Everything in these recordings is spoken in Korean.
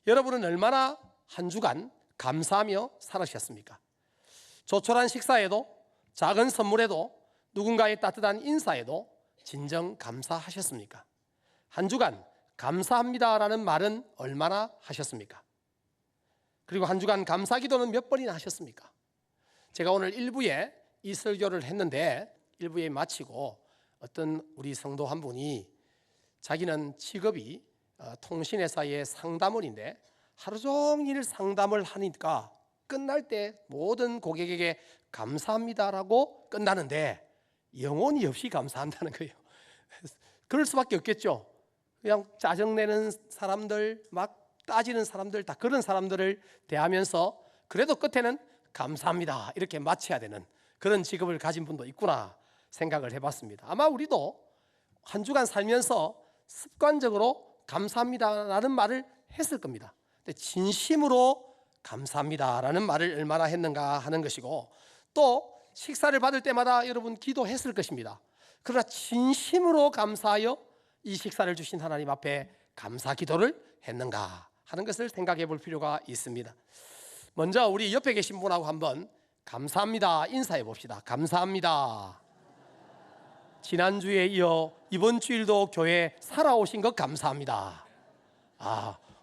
여러분은 얼마나 한 주간 감사하며 살으셨습니까? 조촐한 식사에도, 작은 선물에도, 누군가의 따뜻한 인사에도 진정 감사하셨습니까? 한 주간 감사합니다라는 말은 얼마나 하셨습니까? 그리고 한 주간 감사 기도는 몇 번이나 하셨습니까? 제가 오늘 1부에 이 설교를 했는데 1부에 마치고 어떤 우리 성도 한 분이 자기는 직업이 통신회사의 상담원인데 하루 종일 상담을 하니까 끝날 때 모든 고객에게 감사합니다라고 끝나는데 영혼이 없이 감사한다는 거예요. 그럴 수밖에 없겠죠. 그냥 짜증내는 사람들, 막 따지는 사람들, 다 그런 사람들을 대하면서 그래도 끝에는 감사합니다 이렇게 마쳐야 되는 그런 직업을 가진 분도 있구나 생각을 해봤습니다. 아마 우리도 한 주간 살면서 습관적으로 감사합니다라는 말을 했을 겁니다. 근데 진심으로 감사합니다라는 말을 얼마나 했는가 하는 것이고, 또 식사를 받을 때마다 여러분 기도했을 것입니다. 그러나 진심으로 감사하여 이 식사를 주신 하나님 앞에 감사 기도를 했는가 하는 것을 생각해 볼 필요가 있습니다. 먼저 우리 옆에 계신 분하고 한번 감사합니다 인사해 봅시다. 감사합니다. 지난주에 이어 이번 주일도 교회 살아오신 것 감사합니다.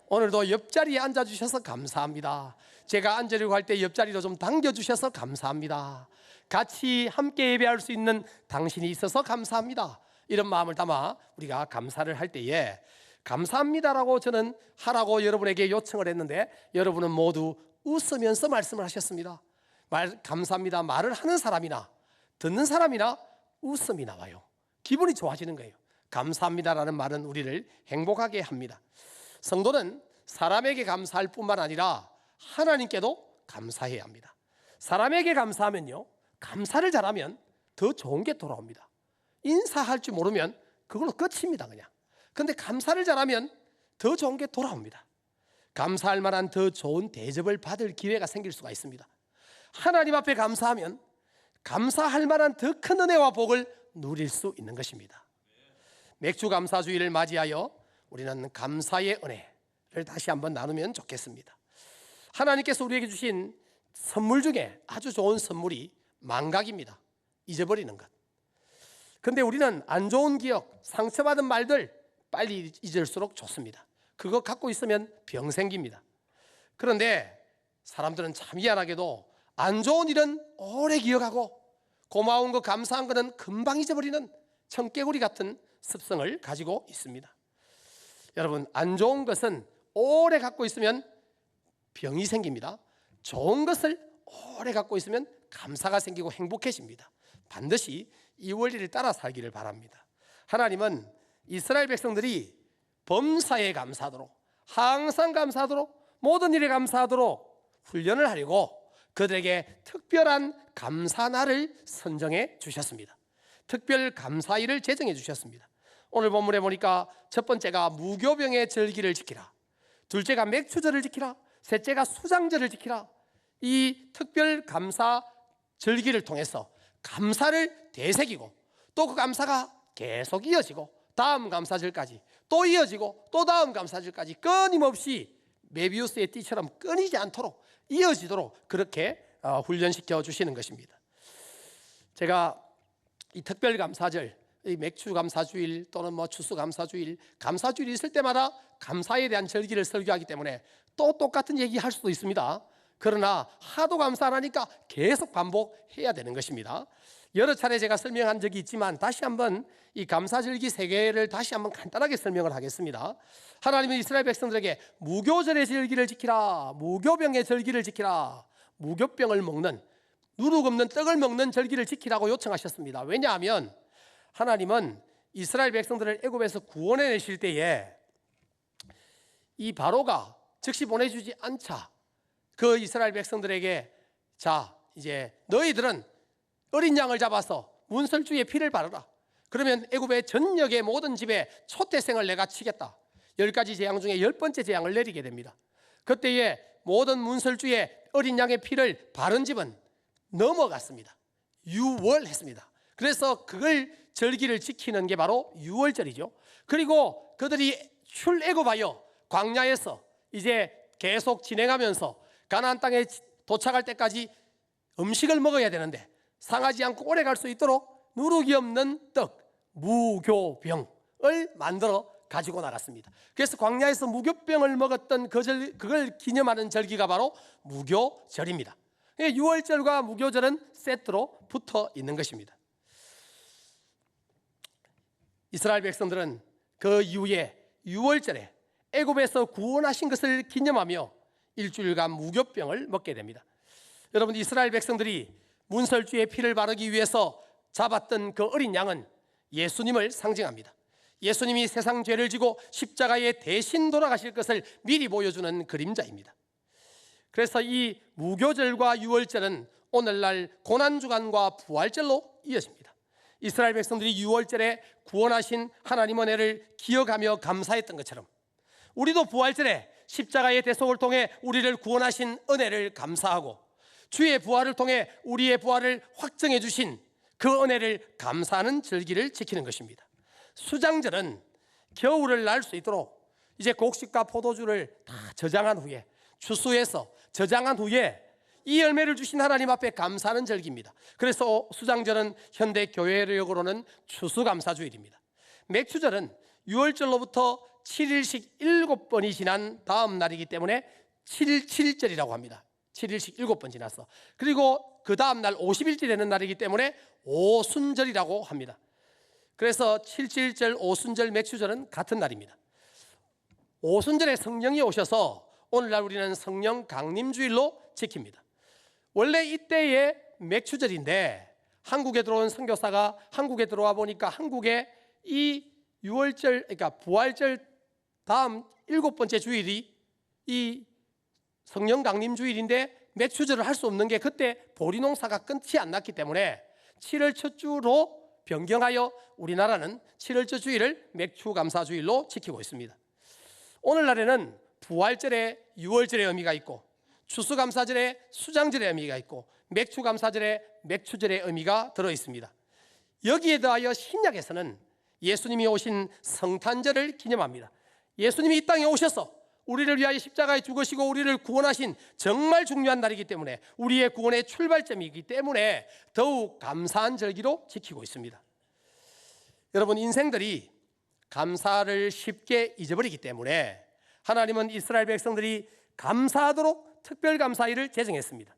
오늘도 옆자리에 앉아주셔서 감사합니다. 제가 앉으려고 할 때 옆자리로 좀 당겨주셔서 감사합니다. 같이 함께 예배할 수 있는 당신이 있어서 감사합니다. 이런 마음을 담아 우리가 감사를 할 때에 감사합니다라고 저는 하라고 여러분에게 요청을 했는데 여러분은 모두 웃으면서 말씀을 하셨습니다. 감사합니다 말을 하는 사람이나 듣는 사람이나 웃음이 나와요. 기분이 좋아지는 거예요. 감사합니다라는 말은 우리를 행복하게 합니다. 성도는 사람에게 감사할 뿐만 아니라 하나님께도 감사해야 합니다. 사람에게 감사하면요, 감사를 잘하면 더 좋은 게 돌아옵니다. 인사할 줄 모르면 그걸로 끝입니다. 그냥. 근데 감사를 잘하면 더 좋은 게 돌아옵니다. 감사할 만한 더 좋은 대접을 받을 기회가 생길 수가 있습니다. 하나님 앞에 감사하면 감사할 만한 더 큰 은혜와 복을 누릴 수 있는 것입니다. 맥주 감사주의를 맞이하여 우리는 감사의 은혜를 다시 한번 나누면 좋겠습니다. 하나님께서 우리에게 주신 선물 중에 아주 좋은 선물이 망각입니다. 잊어버리는 것. 근데 우리는 안 좋은 기억, 상처받은 말들 빨리 잊을수록 좋습니다. 그거 갖고 있으면 병 생깁니다. 그런데 사람들은 참 희한하게도 안 좋은 일은 오래 기억하고 고마운 거, 감사한 거는 금방 잊어버리는 청개구리 같은 습성을 가지고 있습니다. 여러분, 안 좋은 것은 오래 갖고 있으면 병이 생깁니다. 좋은 것을 오래 갖고 있으면 감사가 생기고 행복해집니다. 반드시 이 원리를 따라 살기를 바랍니다. 하나님은 이스라엘 백성들이 범사에 감사하도록, 항상 감사하도록, 모든 일에 감사하도록 훈련을 하려고 그들에게 특별한 감사날을 선정해 주셨습니다. 특별 감사일을 제정해 주셨습니다. 오늘 본문에 보니까 첫 번째가 무교병의 절기를 지키라, 둘째가 맥주절을 지키라, 셋째가 수장절을 지키라. 이 특별 감사 절기를 통해서 감사를 되새기고 또 그 감사가 계속 이어지고 다음 감사절까지 또 이어지고 또 다음 감사절까지 끊임없이 메비우스의 띠처럼 끊이지 않도록 이어지도록 그렇게 훈련시켜 주시는 것입니다. 제가 이 특별 감사절, 이 맥주 감사주일 또는 추수 감사주일, 감사주일이 있을 때마다 감사에 대한 절기를 설교하기 때문에 또 똑같은 얘기 할 수도 있습니다. 그러나 하도 감사하니까 계속 반복해야 되는 것입니다. 여러 차례 제가 설명한 적이 있지만 다시 한번 이 감사절기 세 개를 다시 한번 간단하게 설명을 하겠습니다. 하나님은 이스라엘 백성들에게 무교절의 절기를 지키라, 무교병의 절기를 지키라, 무교병을 먹는, 누룩 없는 떡을 먹는 절기를 지키라고 요청하셨습니다. 왜냐하면 하나님은 이스라엘 백성들을 애굽에서 구원해 내실 때에 이 바로가 즉시 보내주지 않자 그 이스라엘 백성들에게 자, 이제 너희들은 어린 양을 잡아서 문설주의 피를 바르라. 그러면 애굽의 전역의 모든 집에 초태생을 내가 치겠다. 10가지 재앙 중에 10번째 재앙을 내리게 됩니다. 그때에 모든 문설주의 어린 양의 피를 바른 집은 넘어갔습니다. 유월했습니다. 그래서 그걸 절기를 지키는 게 바로 유월절이죠. 그리고 그들이 출애굽하여 광야에서 이제 계속 진행하면서 가나안 땅에 도착할 때까지 음식을 먹어야 되는데 상하지 않고 오래 갈 수 있도록 누룩이 없는 떡, 무교병을 만들어 가지고 나갔습니다. 그래서 광야에서 무교병을 먹었던 그걸 기념하는 절기가 바로 무교절입니다. 6월절과 무교절은 세트로 붙어 있는 것입니다. 이스라엘 백성들은 그 이후에 6월절에 애굽에서 구원하신 것을 기념하며 일주일간 무교병을 먹게 됩니다. 여러분, 이스라엘 백성들이 문설주의 피를 바르기 위해서 잡았던 그 어린 양은 예수님을 상징합니다. 예수님이 세상 죄를 지고 십자가에 대신 돌아가실 것을 미리 보여주는 그림자입니다. 그래서 이 무교절과 유월절은 오늘날 고난주간과 부활절로 이어집니다. 이스라엘 백성들이 유월절에 구원하신 하나님 은혜를 기억하며 감사했던 것처럼 우리도 부활절에 십자가의 대속을 통해 우리를 구원하신 은혜를 감사하고 주의 부활을 통해 우리의 부활을 확정해 주신 그 은혜를 감사하는 절기를 지키는 것입니다. 수장절은 겨울을 날 수 있도록 이제 곡식과 포도주를 다 저장한 후에 추수해서 저장한 후에 이 열매를 주신 하나님 앞에 감사하는 절기입니다. 그래서 수장절은 현대 교회력으로는 추수감사주일입니다. 맥추절은 6월절로부터 7일씩 7번이 지난 다음 날이기 때문에 7.7절이라고 합니다. 7일씩 7번 지났어. 그리고 그 다음 날 50일째 되는 날이기 때문에 오순절이라고 합니다. 그래서 7.7절, 오순절, 맥추절은 같은 날입니다. 오순절에 성령이 오셔서 오늘날 우리는 성령 강림주일로 지킵니다. 원래 이때의 맥추절인데 한국에 들어온 선교사가 한국에 들어와 보니까 한국에 이 6월절, 그러니까 부활절 다음 7번째 주일이 이 성령 강림주일인데 맥추절을 할 수 없는 게 그때 보리농사가 끝이 안 났기 때문에 7월 첫 주로 변경하여 우리나라는 7월 첫 주일을 맥추감사주일로 지키고 있습니다. 오늘날에는 부활절에 6월절의 의미가 있고 추수감사절에 수장절의 의미가 있고 맥추감사절에 맥추절의 의미가 들어 있습니다. 여기에 더하여 신약에서는 예수님이 오신 성탄절을 기념합니다. 예수님이 이 땅에 오셔서 우리를 위하여 십자가에 죽으시고 우리를 구원하신 정말 중요한 날이기 때문에 우리의 구원의 출발점이기 때문에 더욱 감사한 절기로 지키고 있습니다. 여러분, 인생들이 감사를 쉽게 잊어버리기 때문에 하나님은 이스라엘 백성들이 감사하도록 특별감사일을 제정했습니다.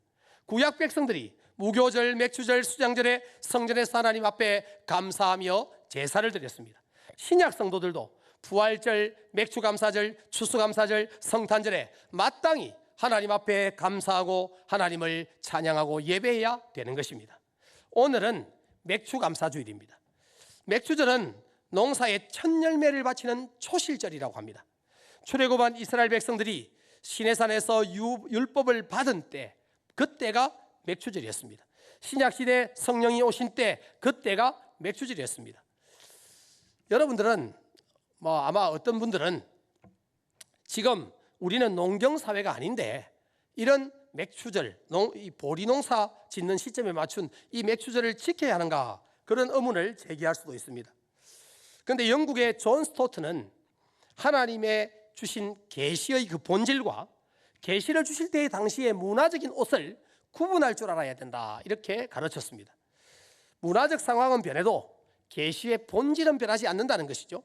구약 백성들이 무교절, 맥추절, 수장절에 성전에서 하나님 앞에 감사하며 제사를 드렸습니다. 신약 성도들도 부활절, 맥추감사절, 추수감사절, 성탄절에 마땅히 하나님 앞에 감사하고 하나님을 찬양하고 예배해야 되는 것입니다. 오늘은 맥추감사주일입니다. 맥추절은 농사의 첫 열매를 바치는 초실절이라고 합니다. 출애굽한 이스라엘 백성들이 시내산에서 율법을 받은 때, 그때가 맥추절이었습니다. 신약시대 성령이 오신 때, 그때가 맥추절이었습니다. 여러분들은 아마 어떤 분들은 지금 우리는 농경사회가 아닌데 이런 맥추절, 이 보리농사 짓는 시점에 맞춘 이 맥추절을 지켜야 하는가, 그런 의문을 제기할 수도 있습니다. 그런데 영국의 존 스토트는 하나님의 주신 계시의 그 본질과 계시를 주실 때의 당시의 문화적인 옷을 구분할 줄 알아야 된다, 이렇게 가르쳤습니다. 문화적 상황은 변해도 계시의 본질은 변하지 않는다는 것이죠.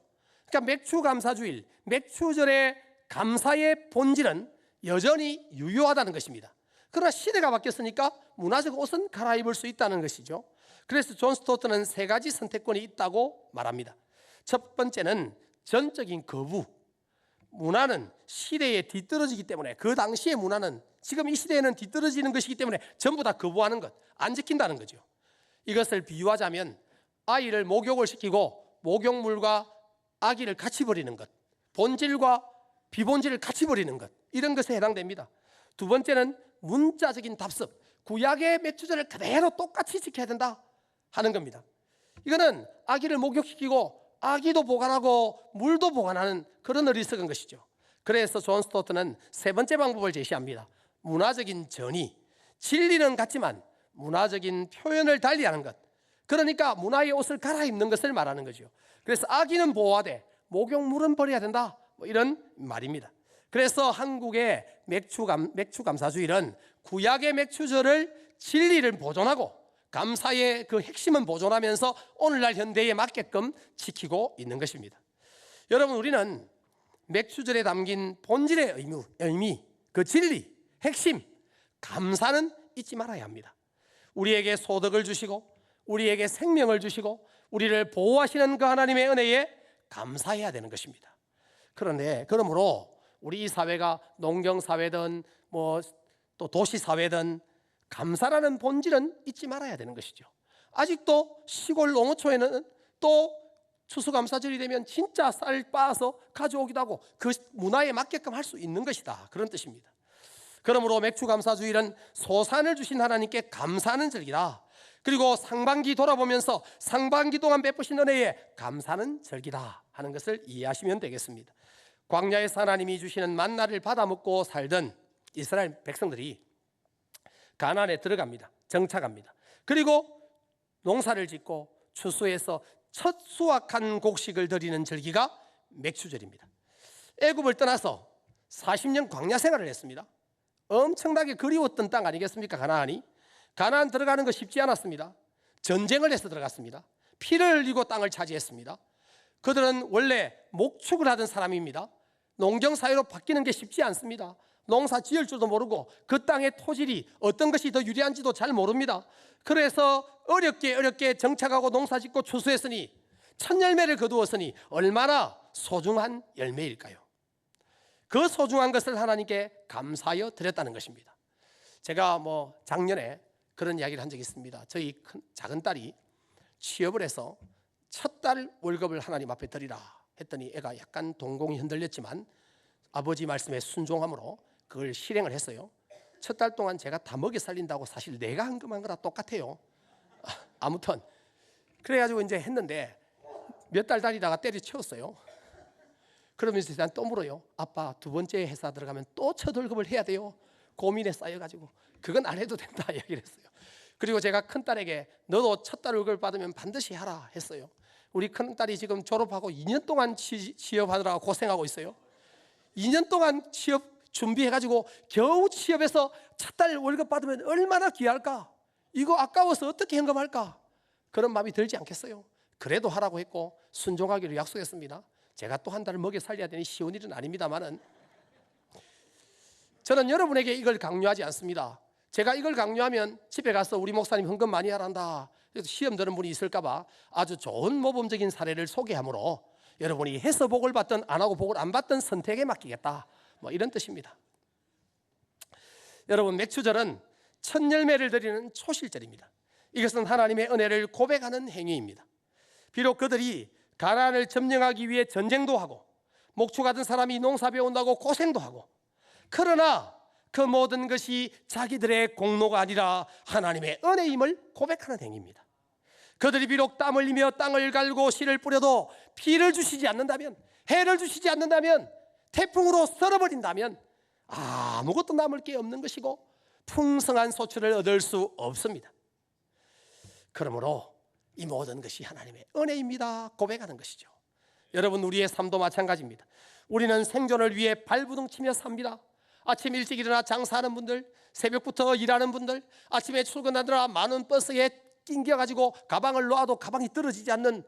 그러니까 맥추감사주일, 맥추절의 감사의 본질은 여전히 유효하다는 것입니다. 그러나 시대가 바뀌었으니까 문화적 옷은 갈아입을 수 있다는 것이죠. 그래서 존 스토트는 3가지 선택권이 있다고 말합니다. 첫 번째는 전적인 거부. 문화는 시대에 뒤떨어지기 때문에, 그 당시의 문화는 지금 이 시대에는 뒤떨어지는 것이기 때문에 전부 다 거부하는 것, 안 지킨다는 거죠. 이것을 비유하자면 아이를 목욕을 시키고 목욕물과 아기를 같이 버리는 것, 본질과 비본질을 같이 버리는 것, 이런 것에 해당됩니다. 두 번째는 문자적인 답습, 구약의 맥추절을 그대로 똑같이 지켜야 된다 하는 겁니다. 이거는 아기를 목욕시키고 아기도 보관하고 물도 보관하는 그런 어리석은 것이죠. 그래서 존 스토트는 3번째 방법을 제시합니다. 문화적인 전이, 진리는 같지만 문화적인 표현을 달리하는 것, 그러니까 문화의 옷을 갈아입는 것을 말하는 거죠. 그래서 아기는 보호하되 목욕물은 버려야 된다, 이런 말입니다. 그래서 한국의 맥추 감사주일은 구약의 맥추절을 진리를 보존하고 감사의 그 핵심은 보존하면서 오늘날 현대에 맞게끔 지키고 있는 것입니다. 여러분, 우리는 맥추절에 담긴 본질의 의미, 그 진리, 핵심, 감사는 잊지 말아야 합니다. 우리에게 소득을 주시고 우리에게 생명을 주시고 우리를 보호하시는 그 하나님의 은혜에 감사해야 되는 것입니다. 그런데 그러므로 우리 이 사회가 농경사회든 또 도시사회든 감사라는 본질은 잊지 말아야 되는 것이죠. 아직도 시골 농어촌에는 또 추수감사절이 되면 진짜 쌀 빻아서 가져오기도 하고 그 문화에 맞게끔 할 수 있는 것이다, 그런 뜻입니다. 그러므로 맥추감사주일은 소산을 주신 하나님께 감사하는 절기다. 그리고 상반기 돌아보면서 상반기 동안 베푸신 은혜에 감사하는 절기다 하는 것을 이해하시면 되겠습니다. 광야에서 하나님이 주시는 만나를 받아 먹고 살던 이스라엘 백성들이 가나안에 들어갑니다. 정착합니다. 그리고 농사를 짓고 추수해서 첫 수확한 곡식을 드리는 절기가 맥추절입니다. 애굽을 떠나서 40년 광야 생활을 했습니다. 엄청나게 그리웠던 땅 아니겠습니까? 가나안이. 가나안 들어가는 거 쉽지 않았습니다. 전쟁을 해서 들어갔습니다. 피를 흘리고 땅을 차지했습니다. 그들은 원래 목축을 하던 사람입니다. 농경사회로 바뀌는 게 쉽지 않습니다. 농사 지을 줄도 모르고 그 땅의 토질이 어떤 것이 더 유리한지도 잘 모릅니다. 그래서 어렵게 정착하고 농사 짓고 추수했으니 첫 열매를 거두었으니 얼마나 소중한 열매일까요? 그 소중한 것을 하나님께 감사하여 드렸다는 것입니다. 제가 작년에 그런 이야기를 한 적이 있습니다. 저희 작은 딸이 취업을 해서 첫 달 월급을 하나님 앞에 드리라 했더니 애가 약간 동공이 흔들렸지만 아버지 말씀에 순종함으로 그걸 실행을 했어요. 첫 달 동안 제가 다 먹여 살린다고 사실 내가 헌금한 거랑 똑같아요. 아무튼 그래가지고 이제 했는데 몇 달 다니다가 때려치웠어요. 그러면서 일단 또 물어요. 아빠, 두 번째 회사 들어가면 또 첫 월급을 해야 돼요. 고민에 쌓여가지고 그건 안 해도 된다 이야기를 했어요. 그리고 제가 큰딸에게 너도 첫 달 월급을 받으면 반드시 하라 했어요. 우리 큰딸이 지금 졸업하고 2년 동안 취업하느라 고생하고 있어요. 2년 동안 취업 준비해가지고 겨우 취업해서 첫 달 월급 받으면 얼마나 귀할까? 이거 아까워서 어떻게 현금할까? 그런 마음이 들지 않겠어요? 그래도 하라고 했고 순종하기로 약속했습니다. 제가 또 한 달을 먹여 살려야 되니 쉬운 일은 아닙니다만은 저는 여러분에게 이걸 강요하지 않습니다. 제가 이걸 강요하면 집에 가서 우리 목사님 헌금 많이 하란다, 그래서 시험 드는 분이 있을까 봐 아주 좋은 모범적인 사례를 소개하므로 여러분이 해서 복을 받든 안 하고 복을 안 받든 선택에 맡기겠다, 이런 뜻입니다. 여러분, 맥추절은 첫 열매를 드리는 초실절입니다. 이것은 하나님의 은혜를 고백하는 행위입니다. 비록 그들이 가나안을 점령하기 위해 전쟁도 하고 목축하던 사람이 농사 배운다고 고생도 하고, 그러나 그 모든 것이 자기들의 공로가 아니라 하나님의 은혜임을 고백하는 행위입니다. 그들이 비록 땀 흘리며 땅을 갈고 씨를 뿌려도 비를 주시지 않는다면, 해를 주시지 않는다면, 태풍으로 썰어버린다면 아무것도 남을 게 없는 것이고 풍성한 소출을 얻을 수 없습니다. 그러므로 이 모든 것이 하나님의 은혜입니다 고백하는 것이죠. 여러분, 우리의 삶도 마찬가지입니다. 우리는 생존을 위해 발부둥치며 삽니다. 아침 일찍 일어나 장사하는 분들, 새벽부터 일하는 분들, 아침에 출근하느라 많은 버스에 낑겨가지고 가방을 놓아도 가방이 떨어지지 않는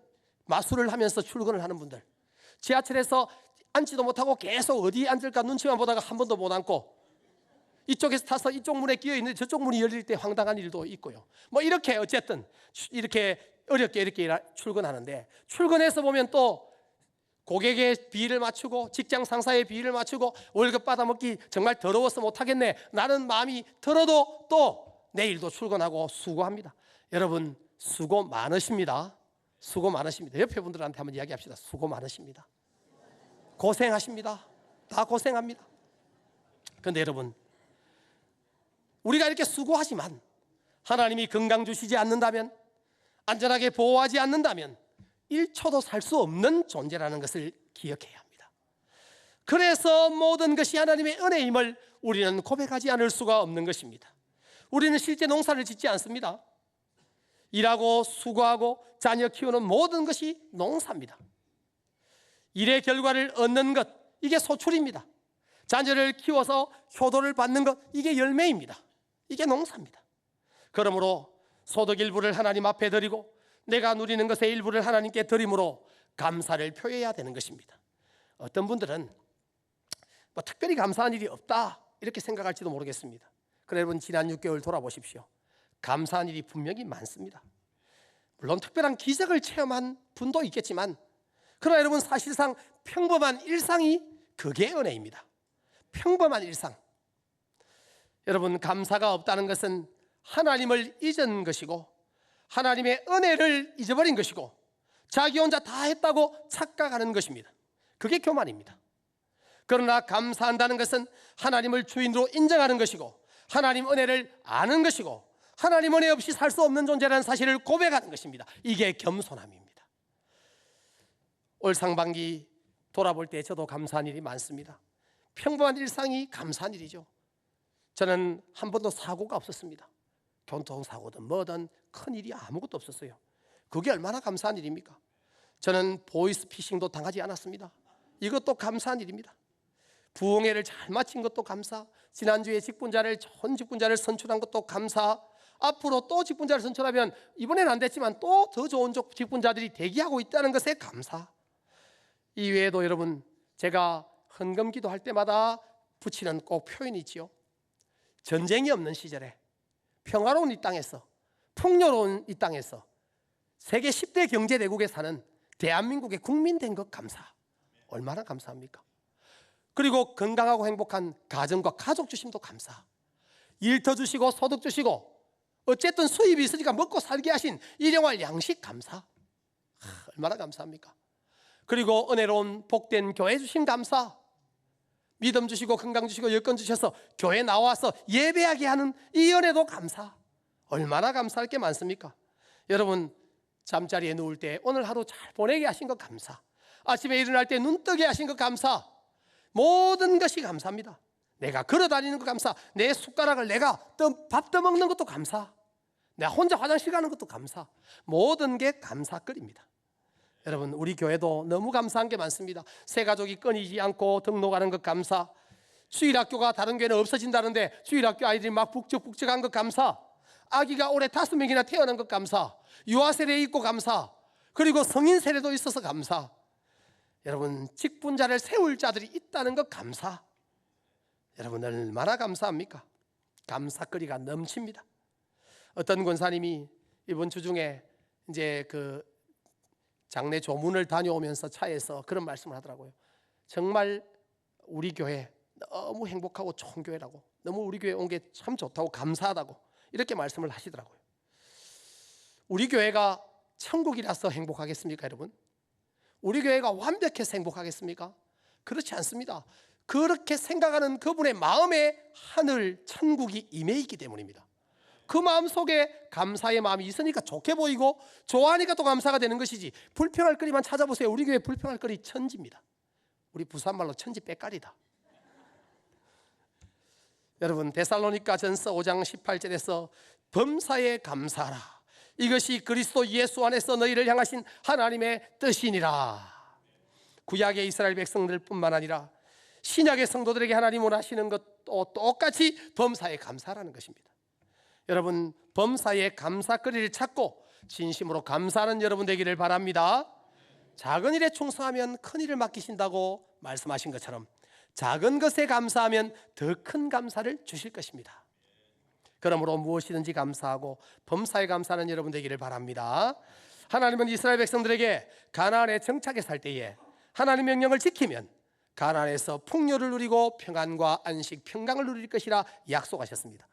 마술을 하면서 출근을 하는 분들, 지하철에서 앉지도 못하고 계속 어디에 앉을까 눈치만 보다가 한 번도 못 앉고 이쪽에서 타서 이쪽 문에 끼어 있는데 저쪽 문이 열릴 때 황당한 일도 있고요. 이렇게 어쨌든 이렇게 어렵게 이렇게 출근하는데, 출근해서 보면 또 고객의 비위를 맞추고 직장 상사의 비위를 맞추고 월급 받아먹기 정말 더러워서 못하겠네, 나는 마음이 들어도 또 내일도 출근하고 수고합니다. 여러분, 수고 많으십니다. 수고 많으십니다. 옆에 분들한테 한번 이야기합시다. 수고 많으십니다. 고생하십니다. 다 고생합니다. 그런데 여러분, 우리가 이렇게 수고하지만 하나님이 건강 주시지 않는다면, 안전하게 보호하지 않는다면 1초도 살 수 없는 존재라는 것을 기억해야 합니다. 그래서 모든 것이 하나님의 은혜임을 우리는 고백하지 않을 수가 없는 것입니다. 우리는 실제 농사를 짓지 않습니다. 일하고 수고하고 자녀 키우는 모든 것이 농사입니다. 일의 결과를 얻는 것, 이게 소출입니다. 자녀를 키워서 효도를 받는 것, 이게 열매입니다. 이게 농사입니다. 그러므로 소득 일부를 하나님 앞에 드리고 내가 누리는 것의 일부를 하나님께 드림으로 감사를 표해야 되는 것입니다. 어떤 분들은 뭐 특별히 감사한 일이 없다 이렇게 생각할지도 모르겠습니다. 그러나 여러분, 지난 6개월 돌아보십시오. 감사한 일이 분명히 많습니다. 물론 특별한 기적을 체험한 분도 있겠지만, 그러나 여러분, 사실상 평범한 일상이 그게 은혜입니다. 평범한 일상. 여러분, 감사가 없다는 것은 하나님을 잊은 것이고 하나님의 은혜를 잊어버린 것이고 자기 혼자 다 했다고 착각하는 것입니다. 그게 교만입니다. 그러나 감사한다는 것은 하나님을 주인으로 인정하는 것이고 하나님 은혜를 아는 것이고 하나님 은혜 없이 살 수 없는 존재라는 사실을 고백하는 것입니다. 이게 겸손함입니다. 올 상반기 돌아볼 때 저도 감사한 일이 많습니다. 평범한 일상이 감사한 일이죠. 저는 한 번도 사고가 없었습니다. 교통사고든 뭐든 큰일이 아무것도 없었어요. 그게 얼마나 감사한 일입니까? 저는 보이스피싱도 당하지 않았습니다. 이것도 감사한 일입니다. 부흥회를 잘 마친 것도 감사, 지난주에 좋은 직분자를 선출한 것도 감사, 앞으로 또 직분자를 선출하면 이번엔 안 됐지만 또 더 좋은 직분자들이 대기하고 있다는 것에 감사. 이외에도 여러분, 제가 헌금 기도할 때마다 붙이는 꼭 표현이 있지요. 전쟁이 없는 시절에 평화로운 이 땅에서, 풍요로운 이 땅에서 세계 10대 경제대국에 사는 대한민국의 국민 된 것 감사. 얼마나 감사합니까? 그리고 건강하고 행복한 가정과 가족 주심도 감사. 일터 주시고 소득 주시고 어쨌든 수입이 있으니까 먹고 살게 하신 일용할 양식 감사. 얼마나 감사합니까? 그리고 은혜로운 복된 교회 주신 감사. 믿음 주시고 건강 주시고 여건 주셔서 교회 나와서 예배하게 하는 이 은혜도 감사. 얼마나 감사할 게 많습니까? 여러분, 잠자리에 누울 때 오늘 하루 잘 보내게 하신 것 감사. 아침에 일어날 때 눈 뜨게 하신 것 감사. 모든 것이 감사합니다. 내가 걸어다니는 것 감사. 내 숟가락을 내가 밥 떠먹는 것도 감사. 내가 혼자 화장실 가는 것도 감사. 모든 게 감사거리입니다. 여러분, 우리 교회도 너무 감사한 게 많습니다. 새 가족이 끊이지 않고 등록하는 것 감사. 주일학교가 다른 교회는 없어진다는데 주일학교 아이들이 막 북적북적한 것 감사. 아기가 올해 5명이나 태어난 것 감사. 유아 세례 있고 감사. 그리고 성인 세례도 있어서 감사. 여러분, 직분자를 세울 자들이 있다는 것 감사. 여러분, 얼마나 감사합니까? 감사거리가 넘칩니다. 어떤 권사님이 이번 주 중에 이제 그 장례 조문을 다녀오면서 차에서 그런 말씀을 하더라고요. 정말 우리 교회 너무 행복하고 좋은 교회라고, 너무 우리 교회 온 게 참 좋다고 감사하다고 이렇게 말씀을 하시더라고요. 우리 교회가 천국이라서 행복하겠습니까, 여러분? 우리 교회가 완벽해서 행복하겠습니까? 그렇지 않습니다. 그렇게 생각하는 그분의 마음에 하늘 천국이 임해 있기 때문입니다. 그 마음 속에 감사의 마음이 있으니까 좋게 보이고 좋아하니까 또 감사가 되는 것이지. 불평할 거리만 찾아보세요. 우리 교회 불평할 거리 천지입니다. 우리 부산말로 천지 빼까리다. 여러분, 데살로니가 전서 5장 18절에서 범사에 감사하라. 이것이 그리스도 예수 안에서 너희를 향하신 하나님의 뜻이니라. 구약의 이스라엘 백성들 뿐만 아니라 신약의 성도들에게 하나님 원하시는 것도 똑같이 범사에 감사하라는 것입니다. 여러분, 범사에 감사거리를 찾고 진심으로 감사하는 여러분 되기를 바랍니다. 작은 일에 충성하면 큰 일을 맡기신다고 말씀하신 것처럼 작은 것에 감사하면 더 큰 감사를 주실 것입니다. 그러므로 무엇이든지 감사하고 범사에 감사하는 여러분 되기를 바랍니다. 하나님은 이스라엘 백성들에게 가나안에 정착해 살 때에 하나님 명령을 지키면 가나안에서 풍요를 누리고 평안과 안식, 평강을 누릴 것이라 약속하셨습니다.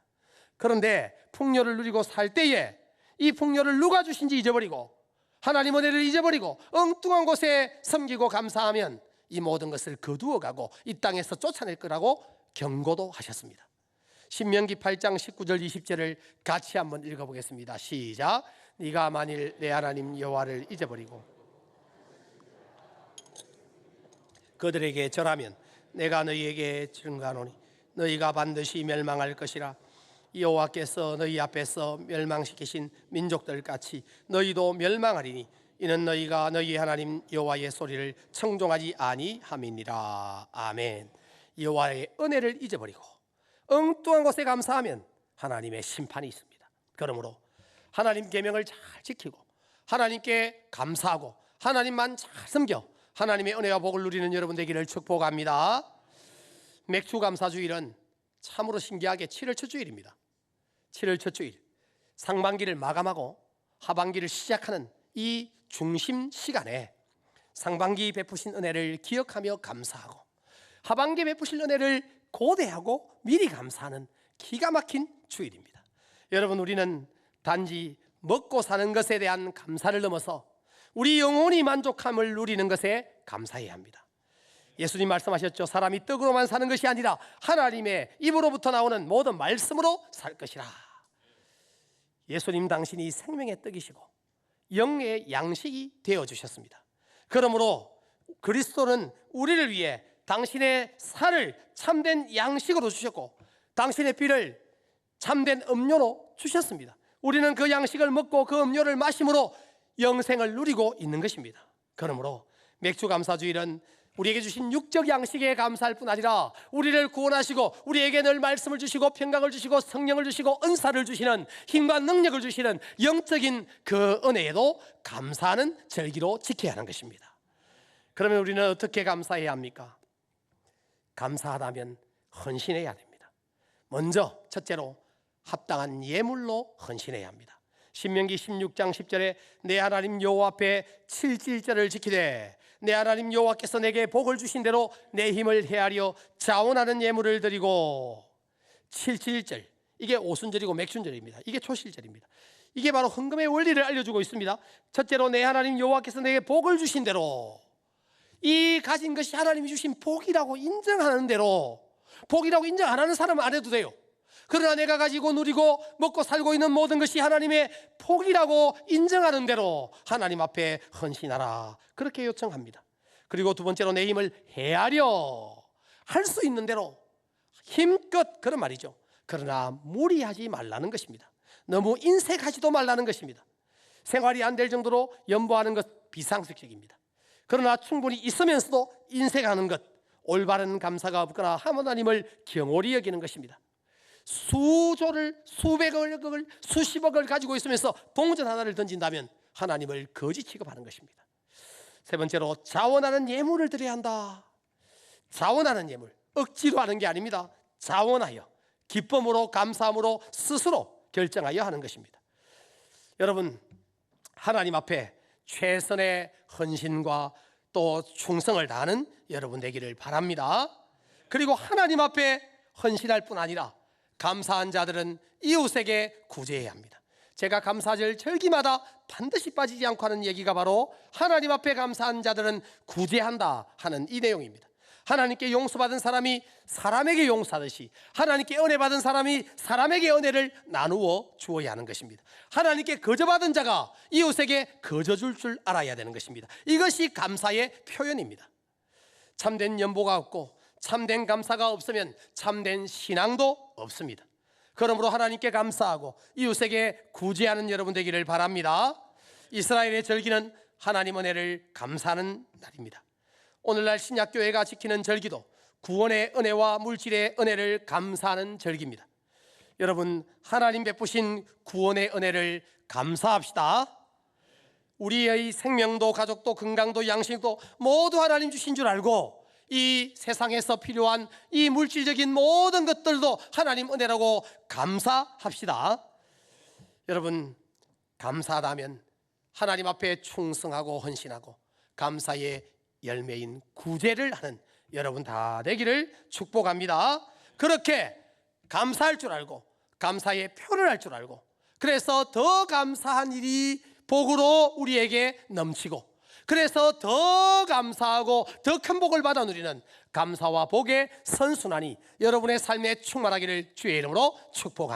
그런데 풍요를 누리고 살 때에 이 풍요를 누가 주신지 잊어버리고 하나님 은혜를 잊어버리고 엉뚱한 곳에 섬기고 감사하면 이 모든 것을 거두어가고 이 땅에서 쫓아낼 거라고 경고도 하셨습니다. 신명기 8장 19절 20절을 같이 한번 읽어보겠습니다. 시작. 네가 만일 내 하나님 여호와를 잊어버리고 그들에게 절하면 내가 너희에게 증거하노니 너희가 반드시 멸망할 것이라. 여호와께서 너희 앞에서 멸망시키신 민족들 같이 너희도 멸망하리니 이는 너희가 너희 하나님 여호와의 소리를 청종하지 아니함이니라. 아멘. 여호와의 은혜를 잊어버리고 엉뚱한 것에 감사하면 하나님의 심판이 있습니다. 그러므로 하나님 계명을 잘 지키고 하나님께 감사하고 하나님만 잘 섬겨 하나님의 은혜와 복을 누리는 여러분 되기를 축복합니다. 맥주감사주일은 참으로 신기하게 7월 첫 주일입니다. 7월 첫 주일, 상반기를 마감하고 하반기를 시작하는 이 중심 시간에 상반기 베푸신 은혜를 기억하며 감사하고 하반기 베푸실 은혜를 고대하고 미리 감사하는 기가 막힌 주일입니다. 여러분, 우리는 단지 먹고 사는 것에 대한 감사를 넘어서 우리 영혼이 만족함을 누리는 것에 감사해야 합니다. 예수님 말씀하셨죠. 사람이 떡으로만 사는 것이 아니라 하나님의 입으로부터 나오는 모든 말씀으로 살 것이라. 예수님 당신이 생명의 떡이시고 영의 양식이 되어주셨습니다. 그러므로 그리스도는 우리를 위해 당신의 살을 참된 양식으로 주셨고 당신의 피를 참된 음료로 주셨습니다. 우리는 그 양식을 먹고 그 음료를 마심으로 영생을 누리고 있는 것입니다. 그러므로 맥주감사주일은 우리에게 주신 육적 양식에 감사할 뿐 아니라 우리를 구원하시고 우리에게 늘 말씀을 주시고 평강을 주시고 성령을 주시고 은사를 주시는 힘과 능력을 주시는 영적인 그 은혜에도 감사하는 절기로 지켜야 하는 것입니다. 그러면 우리는 어떻게 감사해야 합니까? 감사하다면 헌신해야 됩니다. 먼저 첫째로 합당한 예물로 헌신해야 합니다. 신명기 16장 10절에 내 하나님 여호와 앞에 7질절을 지키되 내 하나님 여호와께서 내게 복을 주신 대로 내 힘을 헤아려 자원하는 예물을 드리고 7질절, 이게 오순절이고 맥순절입니다. 이게 초실절입니다. 이게 바로 헌금의 원리를 알려주고 있습니다. 첫째로 내 하나님 여호와께서 내게 복을 주신 대로, 이 가진 것이 하나님이 주신 복이라고 인정하는 대로, 복이라고 인정 안 하는 사람은 안 해도 돼요. 그러나 내가 가지고 누리고 먹고 살고 있는 모든 것이 하나님의 복이라고 인정하는 대로 하나님 앞에 헌신하라, 그렇게 요청합니다. 그리고 두 번째로 내 힘을 헤아려, 할 수 있는 대로 힘껏, 그런 말이죠. 그러나 무리하지 말라는 것입니다. 너무 인색하지도 말라는 것입니다. 생활이 안 될 정도로 연보하는 것 비상식적입니다. 그러나 충분히 있으면서도 인색하는 것, 올바른 감사가 없거나 하나님을 경홀히 여기는 것입니다. 수조를, 수백억을, 수십억을 가지고 있으면서 동전 하나를 던진다면 하나님을 거지 취급하는 것입니다. 세 번째로 자원하는 예물을 드려야 한다. 자원하는 예물, 억지로 하는 게 아닙니다. 자원하여 기쁨으로 감사함으로 스스로 결정하여 하는 것입니다. 여러분, 하나님 앞에 최선의 헌신과 또 충성을 다하는 여러분 되기를 바랍니다. 그리고 하나님 앞에 헌신할 뿐 아니라 감사한 자들은 이웃에게 구제해야 합니다. 제가 감사절 절기마다 반드시 빠지지 않고 하는 얘기가 바로 하나님 앞에 감사한 자들은 구제한다 하는 이 내용입니다. 하나님께 용서받은 사람이 사람에게 용서하듯이 하나님께 은혜 받은 사람이 사람에게 은혜를 나누어 주어야 하는 것입니다. 하나님께 거저받은 자가 이웃에게 거저줄 줄 알아야 되는 것입니다. 이것이 감사의 표현입니다. 참된 연보가 없고 참된 감사가 없으면 참된 신앙도 없습니다. 그러므로 하나님께 감사하고 이웃에게 구제하는 여러분 되기를 바랍니다. 이스라엘의 절기는 하나님 은혜를 감사하는 날입니다. 오늘날 신약교회가 지키는 절기도 구원의 은혜와 물질의 은혜를 감사하는 절기입니다. 여러분, 하나님 베푸신 구원의 은혜를 감사합시다. 우리의 생명도 가족도 건강도 양식도 모두 하나님 주신 줄 알고 이 세상에서 필요한 이 물질적인 모든 것들도 하나님 은혜라고 감사합시다. 여러분, 감사하다면 하나님 앞에 충성하고 헌신하고 감사의 열매인 구제를 하는 여러분 다 되기를 축복합니다. 그렇게 감사할 줄 알고 감사의 표를 할 줄 알고, 그래서 더 감사한 일이 복으로 우리에게 넘치고, 그래서 더 감사하고 더 큰 복을 받아 누리는 감사와 복의 선순환이 여러분의 삶에 충만하기를 주의 이름으로 축복합니다.